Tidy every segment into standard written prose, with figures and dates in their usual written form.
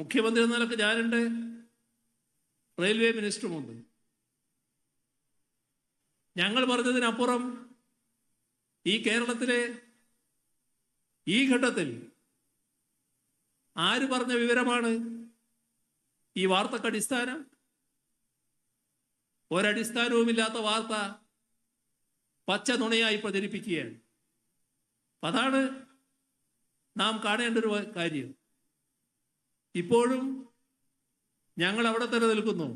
മുഖ്യമന്ത്രി എന്ന നിലക്ക് ഞാനുണ്ട്, റെയിൽവേ മിനിസ്റ്ററുമുണ്ട്. ഞങ്ങൾ പറഞ്ഞതിനപ്പുറം ഈ കേരളത്തിലെ ഈ ഘട്ടത്തിൽ ആര് പറഞ്ഞ വിവരമാണ് ഈ വാർത്തക്ക് അടിസ്ഥാനം? ഒരടിസ്ഥാനവുമില്ലാത്ത വാർത്ത പച്ച നുണയായി പ്രചരിപ്പിക്കുകയാണ്. അതാണ് നാം കാണേണ്ട ഒരു കാര്യം. ഇപ്പോഴും ഞങ്ങൾ അവിടെ തന്നെ നിൽക്കുന്നു.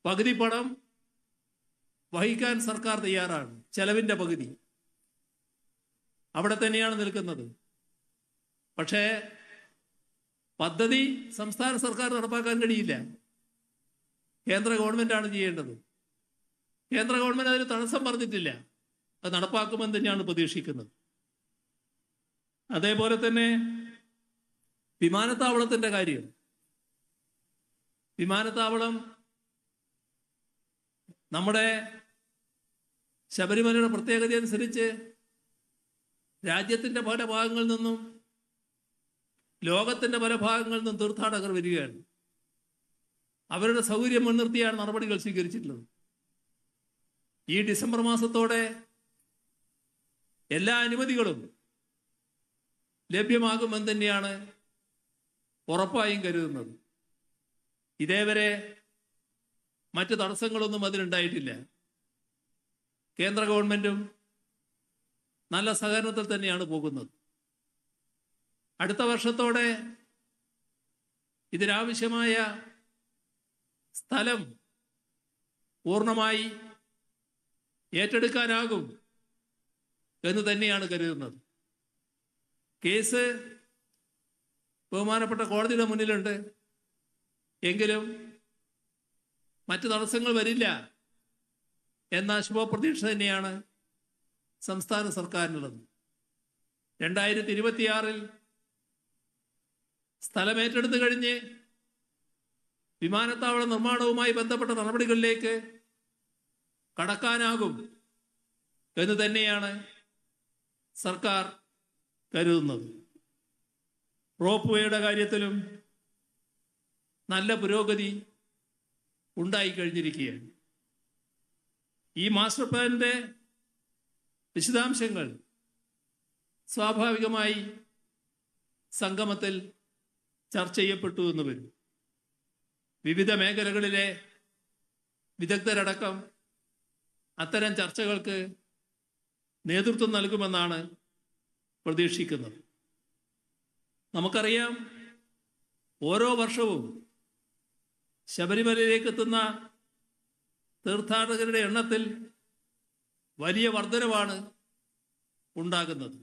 പകുതി പണം വഹിക്കാൻ സർക്കാർ തയ്യാറാണ്, ചെലവിന്റെ പകുതി അവിടെ തന്നെയാണ് നിൽക്കുന്നത്. പക്ഷേ പദ്ധതി സംസ്ഥാന സർക്കാർ നടപ്പാക്കാൻ കഴിയില്ല, കേന്ദ്ര ഗവൺമെന്റാണ് ചെയ്യേണ്ടത്. കേന്ദ്ര ഗവൺമെന്റ് അതിന് തടസ്സം പറഞ്ഞിട്ടില്ല, അത് നടപ്പാക്കുമെന്ന് തന്നെയാണ് പ്രതീക്ഷിക്കുന്നത്. അതേപോലെ തന്നെ വിമാനത്താവളത്തിന്റെ കാര്യം. വിമാനത്താവളം നമ്മുടെ ശബരിമലയുടെ പ്രത്യേകത അനുസരിച്ച് രാജ്യത്തിന്റെ പല ഭാഗങ്ങളിൽ നിന്നും ലോകത്തിന്റെ പല ഭാഗങ്ങളിൽ നിന്നും തീർത്ഥാടകർ വരികയാണ്. അവരുടെ സൗകര്യം മുൻനിർത്തിയാണ് നടപടികൾ സ്വീകരിച്ചിട്ടുള്ളത്. ഈ ഡിസംബർ മാസത്തോടെ എല്ലാ അനുമതികളും ലഭ്യമാകുമെന്ന് തന്നെയാണ് ഉറപ്പായും കരുതുന്നത്. ഇതേവരെ മറ്റ് തടസ്സങ്ങളൊന്നും അതിനുണ്ടായിട്ടില്ല. കേന്ദ്ര ഗവൺമെന്റും നല്ല സഹകരണത്തിൽ തന്നെയാണ് പോകുന്നത്. അടുത്ത വർഷത്തോടെ ഇതിനാവശ്യമായ സ്ഥലം പൂർണ്ണമായി ഏറ്റെടുക്കാനാകും എന്ന് തന്നെയാണ് കരുതുന്നത്. കേസ് ബഹുമാനപ്പെട്ട കോടതിയുടെ മുന്നിലുണ്ട്. എങ്കിലും മറ്റ് തടസ്സങ്ങൾ വരില്ല എന്ന ശുഭപ്രതീക്ഷ തന്നെയാണ് സംസ്ഥാന സർക്കാരിനുള്ളത്. 2026 സ്ഥലം ഏറ്റെടുത്തു കഴിഞ്ഞ് വിമാനത്താവള നിർമ്മാണവുമായി ബന്ധപ്പെട്ട നടപടികളിലേക്ക് കടക്കാനാകും എന്ന് തന്നെയാണ് സർക്കാർ കരുതുന്നത്. റോപ്പ് വേയുടെ കാര്യത്തിലും നല്ല പുരോഗതി ഉണ്ടായിക്കഴിഞ്ഞിരിക്കുകയാണ്. ഈ മാസ്റ്റർ പ്ലാനിന്റെ വിശദാംശങ്ങൾ സ്വാഭാവികമായി സംഗമത്തിൽ ചർച്ച ചെയ്യപ്പെട്ടു എന്ന് വരും. വിവിധ മേഖലകളിലെ വിദഗ്ധരടക്കം അത്തരം ചർച്ചകൾക്ക് നേതൃത്വം നൽകുമെന്നാണ് പ്രതീക്ഷിക്കുന്നത്. നമുക്കറിയാം, ഓരോ വർഷവും ശബരിമലയിലേക്ക് എത്തുന്ന തീർത്ഥാടകരുടെ എണ്ണത്തിൽ വലിയ വർധനവാണ് ഉണ്ടാകുന്നത്.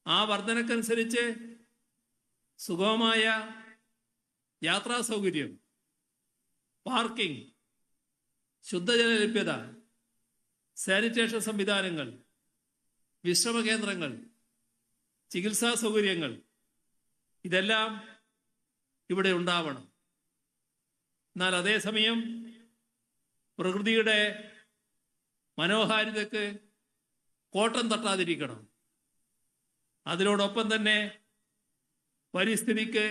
ആ വർധനക്കനുസരിച്ച് സുഗമമായ യാത്രാ സൗകര്യം, പാർക്കിംഗ്, ശുദ്ധജല ലഭ്യത, സാനിറ്റേഷൻ സംവിധാനങ്ങൾ, വിശ്രമ കേന്ദ്രങ്ങൾ, ചികിത്സാ സൗകര്യങ്ങൾ ഇതെല്ലാം ഇവിടെ ഉണ്ടാവണം. എന്നാൽ അതേസമയം പ്രകൃതിയുടെ മനോഹാരിതയ്ക്ക് കോട്ടം തട്ടാതിരിക്കണം. അതിനോടൊപ്പം തന്നെ പരിസ്ഥിതിക്ക്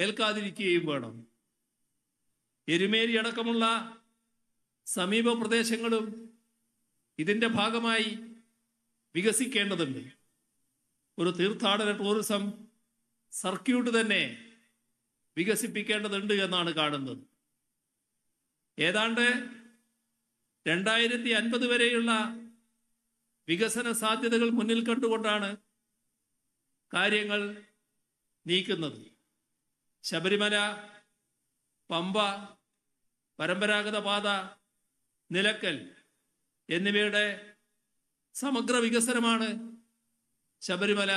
ഏൽക്കാതിരിക്കുകയും വേണം. എരുമേലി അടക്കമുള്ള സമീപ പ്രദേശങ്ങളും ഇതിൻ്റെ ഭാഗമായി വികസിക്കേണ്ടതുണ്ട്. ഒരു തീർത്ഥാടന ടൂറിസം സർക്യൂട്ട് തന്നെ വികസിപ്പിക്കേണ്ടതുണ്ട് എന്നാണ് കാണുന്നത്. ഏതാണ്ട് 2050 വരെയുള്ള വികസന സാധ്യതകൾ മുന്നിൽ കണ്ടുകൊണ്ടാണ് കാര്യങ്ങൾ നീക്കുന്നത്. ശബരിമല, പമ്പ, പരമ്പരാഗത പാത, നിലക്കൽ എന്നിവയുടെ സമഗ്ര വികസനമാണ് ശബരിമല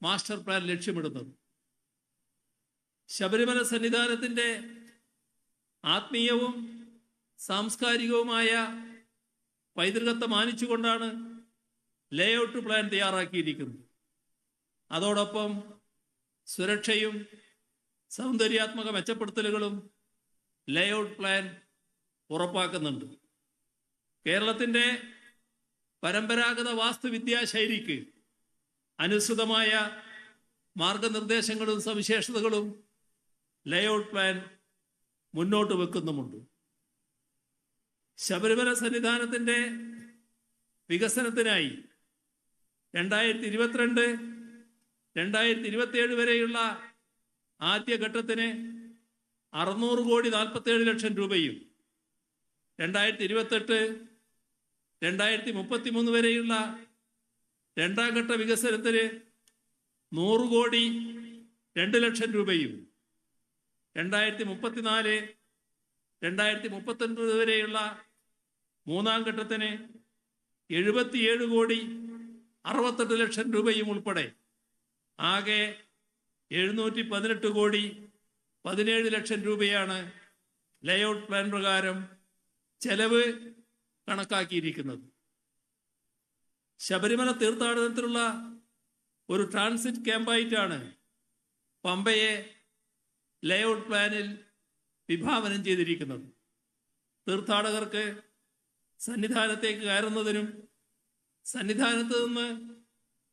മാസ്റ്റർ പ്ലാൻ ലക്ഷ്യമിടുന്നത്. ശബരിമല സന്നിധാനത്തിന്റെ ആത്മീയവും സാംസ്കാരികവുമായ പൈതൃകത്തെ മാനിച്ചുകൊണ്ടാണ് ലേഔട്ട് പ്ലാൻ തയ്യാറാക്കിയിരിക്കുന്നത്. അതോടൊപ്പം സുരക്ഷയും സൗന്ദര്യാത്മക മെച്ചപ്പെടുത്തലുകളും ലേഔട്ട് പ്ലാൻ ഉറപ്പാക്കുന്നുണ്ട്. കേരളത്തിൻ്റെ പരമ്പരാഗത വാസ്തുവിദ്യാ ശൈലിക്ക് അനുസൃതമായ മാർഗനിർദ്ദേശങ്ങളും സവിശേഷതകളും ലേഔട്ട് പ്ലാൻ മുന്നോട്ട് വെക്കുന്നുമുണ്ട്. ശബരിമല സന്നിധാനത്തിൻ്റെ വികസനത്തിനായി 2022-2027 വരെയുള്ള ആദ്യഘട്ടത്തിന് 600 കോടി 47 ലക്ഷം രൂപയും 2028-2033 വരെയുള്ള രണ്ടാം ഘട്ട വികസനത്തിന് 100 കോടി 2 ലക്ഷം രൂപയും 2034-2039 വരെയുള്ള മൂന്നാം ഘട്ടത്തിന് 77 കോടി 68 ലക്ഷം രൂപയും ഉൾപ്പെടെ ആകെ 718 കോടി 17 ലക്ഷം രൂപയാണ് ലേഔട്ട് പ്ലാൻ പ്രകാരം ചെലവ് കണക്കാക്കിയിരിക്കുന്നത്. ശബരിമല തീർത്ഥാടനത്തിനുള്ള ഒരു ട്രാൻസിറ്റ് ക്യാമ്പായിട്ടാണ് പമ്പയെ ലേഔട്ട് പ്ലാനിൽ വിഭാവനം ചെയ്തിരിക്കുന്നത്. തീർത്ഥാടകർക്ക് സന്നിധാനത്തേക്ക് കയറുന്നതിനും സന്നിധാനത്ത് നിന്ന്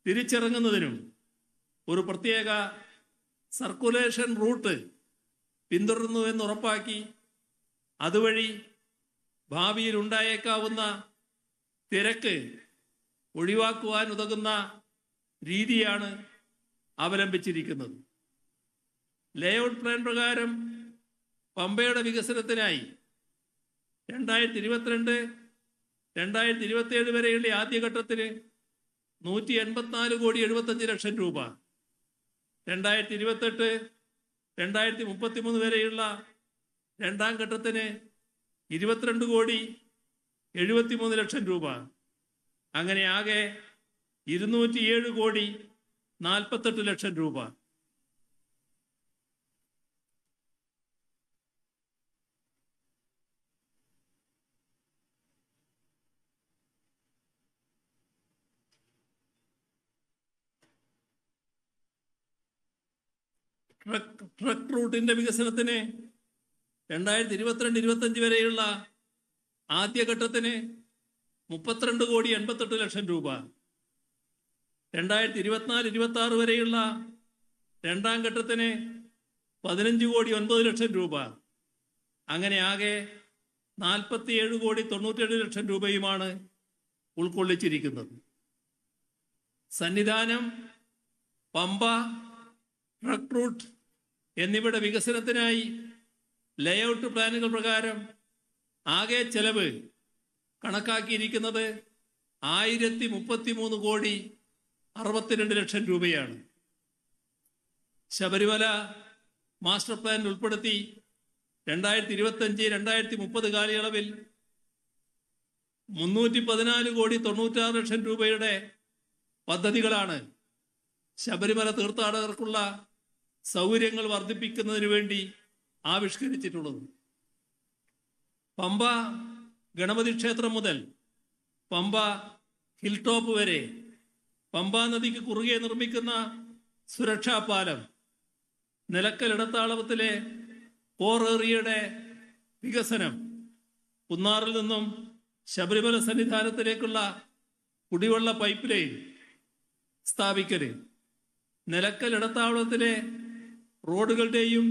തിരിച്ചിറങ്ങുന്നതിനും ഒരു പ്രത്യേക സർക്കുലേഷൻ റൂട്ട് പിന്തുടരുന്നു എന്ന് ഉറപ്പാക്കി അതുവഴി ഭാവിയിൽ ഉണ്ടായേക്കാവുന്ന തിരക്ക് ഒഴിവാക്കുവാൻ ഉതകുന്ന രീതിയാണ് അവലംബിച്ചിരിക്കുന്നത്. ലേഔട്ട് പ്ലാൻ പ്രകാരം പമ്പയുടെ വികസനത്തിനായി 2022-2027 വരെയുള്ള ആദ്യഘട്ടത്തിന് 184 കോടി 75 ലക്ഷം രൂപ, 2028-2033 വരെയുള്ള രണ്ടാം ഘട്ടത്തിന് 22 കോടി 73 ലക്ഷം രൂപ, അങ്ങനെ ആകെ 207 കോടി 48 ലക്ഷം രൂപ. ട്രക്ക് റൂട്ടിന്റെ വികസനത്തിന് 2022-2025 വരെയുള്ള ആദ്യഘട്ടത്തിന് 32 കോടി 88 ലക്ഷം രൂപ, 2024-26 വരെയുള്ള രണ്ടാം ഘട്ടത്തിന് 15 കോടി 9 ലക്ഷം രൂപ, അങ്ങനെ ആകെ 47 കോടി 97 ലക്ഷം രൂപയുമാണ് ഉൾക്കൊള്ളിച്ചിരിക്കുന്നത്. സന്നിധാനം, പമ്പ, ട്രക്ക് റൂട്ട് എന്നിവയുടെ വികസനത്തിനായി ലേഔട്ട് പ്ലാനുകൾ പ്രകാരം ആകെ ചെലവ് കണക്കാക്കിയിരിക്കുന്നത് 1033 കോടി 62 ലക്ഷം രൂപയാണ്. ശബരിമല മാസ്റ്റർ പ്ലാനിൽ ഉൾപ്പെടുത്തി 2025-2030 കാലയളവിൽ 314 കോടി 96 ലക്ഷം രൂപയുടെ പദ്ധതികളാണ് ശബരിമല തീർത്ഥാടകർക്കുള്ള സൗകര്യങ്ങൾ വർദ്ധിപ്പിക്കുന്നതിന് വേണ്ടി ആവിഷ്കരിച്ചിട്ടുള്ളത്. പമ്പ ഗണപതി ക്ഷേത്രം മുതൽ പമ്പ ഹിൽ ടോപ്പ് വരെ പമ്പാ നദിക്ക് കുറുകെ നിർമ്മിക്കുന്ന സുരക്ഷാ പാലം, നിലക്കൽ ഇടത്താവളത്തിലെ കോർ ഏറിയയുടെ വികസനം, കുന്നാറിൽ നിന്നും ശബരിമല സന്നിധാനത്തിലേക്കുള്ള കുടിവെള്ള പൈപ്പ് ലൈൻ സ്ഥാപിക്കല്, നിലക്കൽ ഇടത്താവളത്തിലെ റോഡുകളുടെയും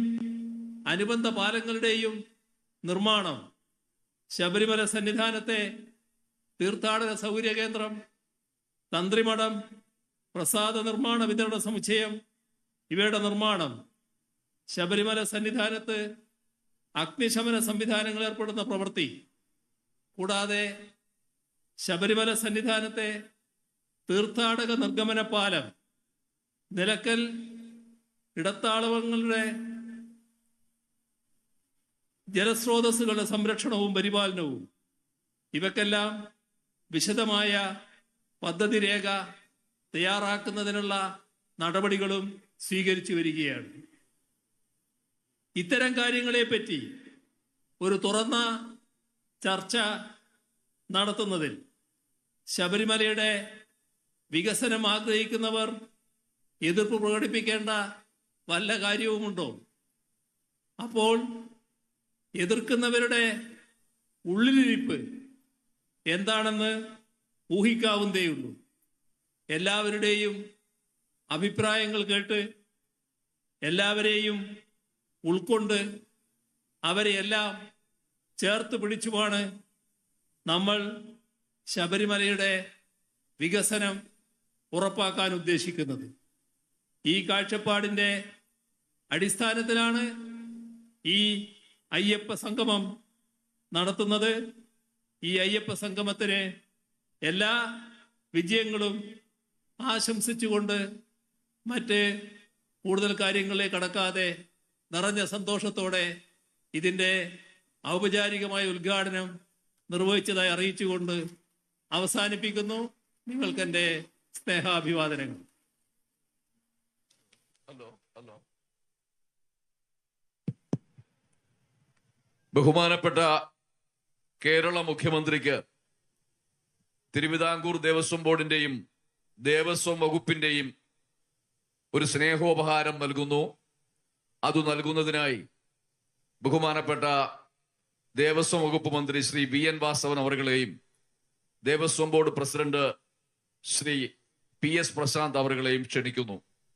അനുബന്ധ പാലങ്ങളുടെയും നിർമ്മാണം, ശബരിമല സന്നിധാനത്തെ തീർത്ഥാടക സൗകര്യ കേന്ദ്രം, തന്ത്രിമഠം, പ്രസാദ നിർമ്മാണ വിതരണ സമുച്ചയം ഇവയുടെ നിർമ്മാണം, ശബരിമല സന്നിധാനത്ത് അഗ്നിശമന സംവിധാനങ്ങൾ ഏർപ്പെടുന്ന പ്രവൃത്തി, കൂടാതെ ശബരിമല സന്നിധാനത്തെ തീർത്ഥാടക നിർഗമന പാലം, നിലക്കൽ ഇടത്താവളങ്ങളുടെ ജലസ്രോതസ്സുകളുടെ സംരക്ഷണവും പരിപാലനവും, ഇവക്കെല്ലാം വിശദമായ പദ്ധതി രേഖ തയ്യാറാക്കുന്നതിനുള്ള നടപടികളും സ്വീകരിച്ചു വരികയാണ്. ഇത്തരം കാര്യങ്ങളെപ്പറ്റി ഒരു തുറന്ന ചർച്ച നടത്തുന്നതിൽ ശബരിമലയുടെ വികസനം ആഗ്രഹിക്കുന്നവർ എതിർപ്പ് പ്രകടിപ്പിക്കേണ്ട വല്ല കാര്യവുമുണ്ടോ? അപ്പോൾ എതിർക്കുന്നവരുടെ ഉള്ളിലിരിപ്പ് എന്താണെന്ന് ഊഹിക്കാവുന്നതേയുള്ളൂ. എല്ലാവരുടെയും അഭിപ്രായങ്ങൾ കേട്ട് എല്ലാവരെയും ഉൾക്കൊണ്ട് അവരെയെല്ലാം ചേർത്ത് പിടിച്ചുമാണ് നമ്മൾ ശബരിമലയുടെ വികസനം ഉറപ്പാക്കാൻ ഉദ്ദേശിക്കുന്നത്. ഈ കാഴ്ചപ്പാടിൻ്റെ അടിസ്ഥാനത്തിലാണ് ഈ അയ്യപ്പ സംഗമം നടത്തുന്നത്. ഈ അയ്യപ്പ സംഗമത്തിന് എല്ലാ വിജയങ്ങളും ആശംസിച്ചുകൊണ്ട് മറ്റ് കൂടുതൽ കാര്യങ്ങളിലേക്ക് കടക്കാതെ നിറഞ്ഞ സന്തോഷത്തോടെ ഇതിൻ്റെ ഔപചാരികമായ ഉദ്ഘാടനം നിർവഹിച്ചതായി അറിയിച്ചുകൊണ്ട് അവസാനിപ്പിക്കുന്നു. നിങ്ങൾക്കെൻ്റെ സ്നേഹാഭിവാദനങ്ങൾ. ബഹുമാനപ്പെട്ട കേരള മുഖ്യമന്ത്രിക്ക് തിരുവിതാംകൂർ ദേവസ്വം ബോർഡിന്റെയും ദേവസ്വം വകുപ്പിന്റെയും ഒരു സ്നേഹോപഹാരം നൽകുന്നു. അത് നൽകുന്നതിനായി ബഹുമാനപ്പെട്ട ദേവസ്വം വകുപ്പ് മന്ത്രി ശ്രീ VN വാസവൻ അവരുകളെയും Devaswom board president Shri PS Prashant അവരുകളെയും ക്ഷണിക്കുന്നു.